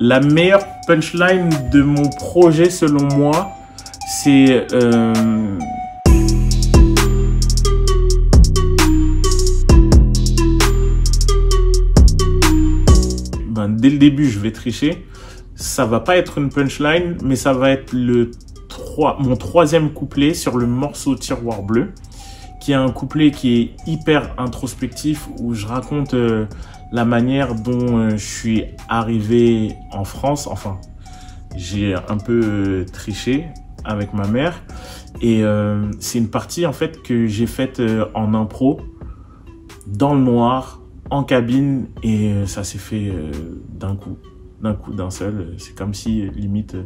La meilleure punchline de mon projet, selon moi, c'est... dès le début, je vais tricher. Ça va pas être une punchline, mais ça va être mon troisième couplet sur le morceau Tiroir Bleu, qui est un couplet qui est hyper introspectif, où je raconte la manière dont je suis arrivé en France. Enfin, j'ai un peu triché avec ma mère. Et c'est une partie en fait que j'ai faite en impro, dans le noir, en cabine, et ça s'est fait d'un seul. C'est comme si limite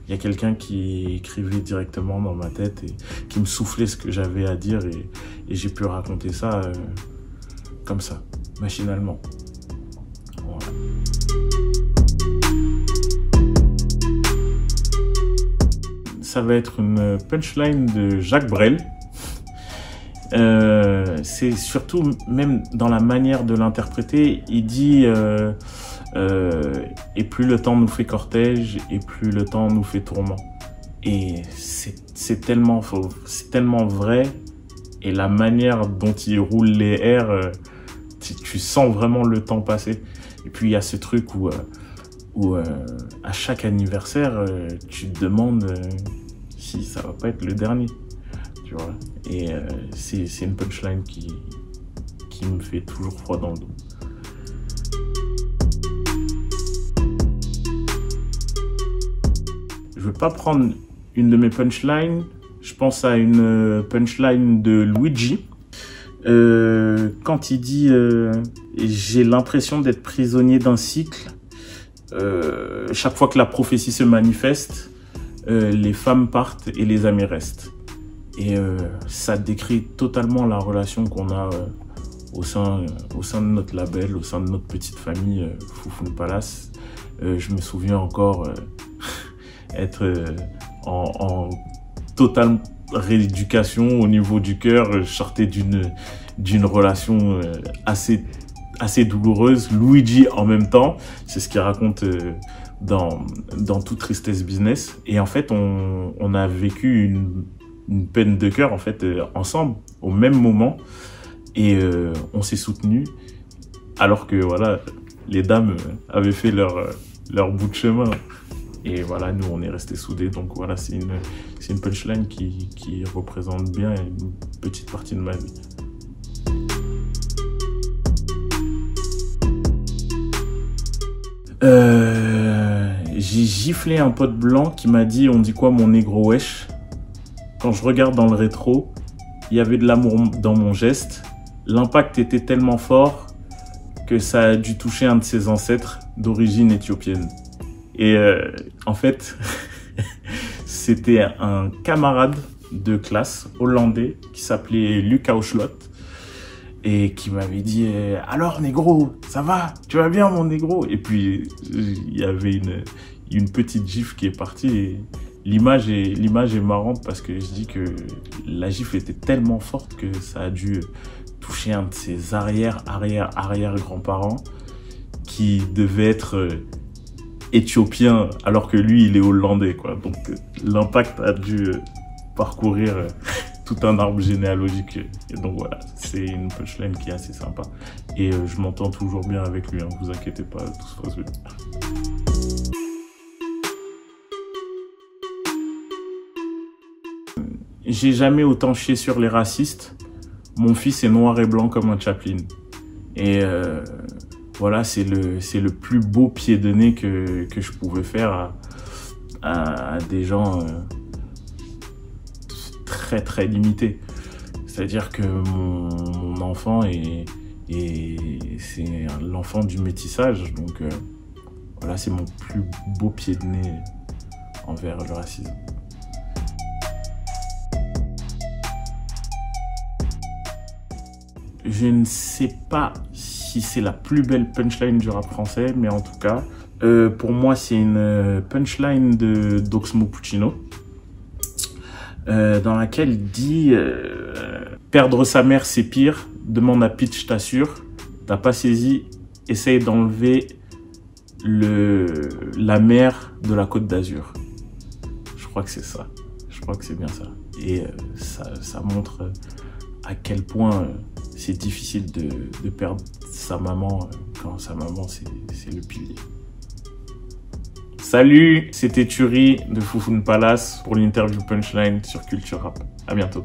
il y a quelqu'un qui écrivait directement dans ma tête et qui me soufflait ce que j'avais à dire, et j'ai pu raconter ça comme ça, machinalement. Voilà. Ça va être une punchline de Jacques Brel. C'est surtout, même dans la manière de l'interpréter, il dit et plus le temps nous fait cortège, et plus le temps nous fait tourment. Et c'est tellement faux, c'est tellement vrai, et la manière dont il roule les airs, tu sens vraiment le temps passer. Et puis il y a ce truc où à chaque anniversaire, tu te demandes si ça va pas être le dernier. Tu vois, et c'est une punchline qui me fait toujours froid dans le dos. Je veux pas prendre une de mes punchlines, je pense à une punchline de Luigi, quand il dit j'ai l'impression d'être prisonnier d'un cycle, chaque fois que la prophétie se manifeste, les femmes partent et les amis restent. Et ça décrit totalement la relation qu'on a au sein de notre label, au sein de notre petite famille Foufoune Palace. Je me souviens encore être en totale rééducation au niveau du cœur. Je sortais d'une relation assez douloureuse. Luigi en même temps, c'est ce qu'il raconte dans Toute Tristesse Business. Et en fait, on a vécu une peine de cœur en fait ensemble au même moment, et on s'est soutenus alors que voilà, les dames avaient fait leur bout de chemin, et voilà, nous on est restés soudés. Donc voilà, c'est une punchline qui représente bien une petite partie de ma vie. J'ai giflé un pote blanc qui m'a dit: on dit quoi mon négro wesh? Quand je regarde dans le rétro, il y avait de l'amour dans mon geste. L'impact était tellement fort que ça a dû toucher un de ses ancêtres d'origine éthiopienne. Et en fait, c'était un camarade de classe hollandais qui s'appelait Luc Auchlot et qui m'avait dit alors négro, ça va? Tu vas bien mon négro? Et puis il y avait une petite gifle qui est partie, et l'image est marrante parce que je dis que la gifle était tellement forte que ça a dû toucher un de ses arrière-grands-parents qui devait être éthiopien alors que lui il est hollandais, quoi. Donc l'impact a dû parcourir tout un arbre généalogique. Et donc voilà, c'est une punchline qui est assez sympa. Et je m'entends toujours bien avec lui, hein, vous inquiétez pas, tout se passe bien. J'ai jamais autant chié sur les racistes. Mon fils est noir et blanc comme un Chaplin. Et voilà, c'est le plus beau pied de nez que je pouvais faire à des gens très très limités. C'est-à-dire que mon enfant c'est l'enfant du métissage. Donc voilà, c'est mon plus beau pied de nez envers le racisme. Je ne sais pas si c'est la plus belle punchline du rap français, mais en tout cas, pour moi, c'est une punchline de d'Oxmo Puccino, dans laquelle il dit perdre sa mère, c'est pire, demande à Pitch, t'assure, t'as pas saisi, essaye d'enlever la mer de la Côte d'Azur. Je crois que c'est ça. Je crois que c'est bien ça. Et ça montre à quel point c'est difficile de perdre sa maman quand sa maman c'est le pilier. Salut, c'était Turi de Foufoune Palace pour l'interview Punchline sur Culture Rap. À bientôt.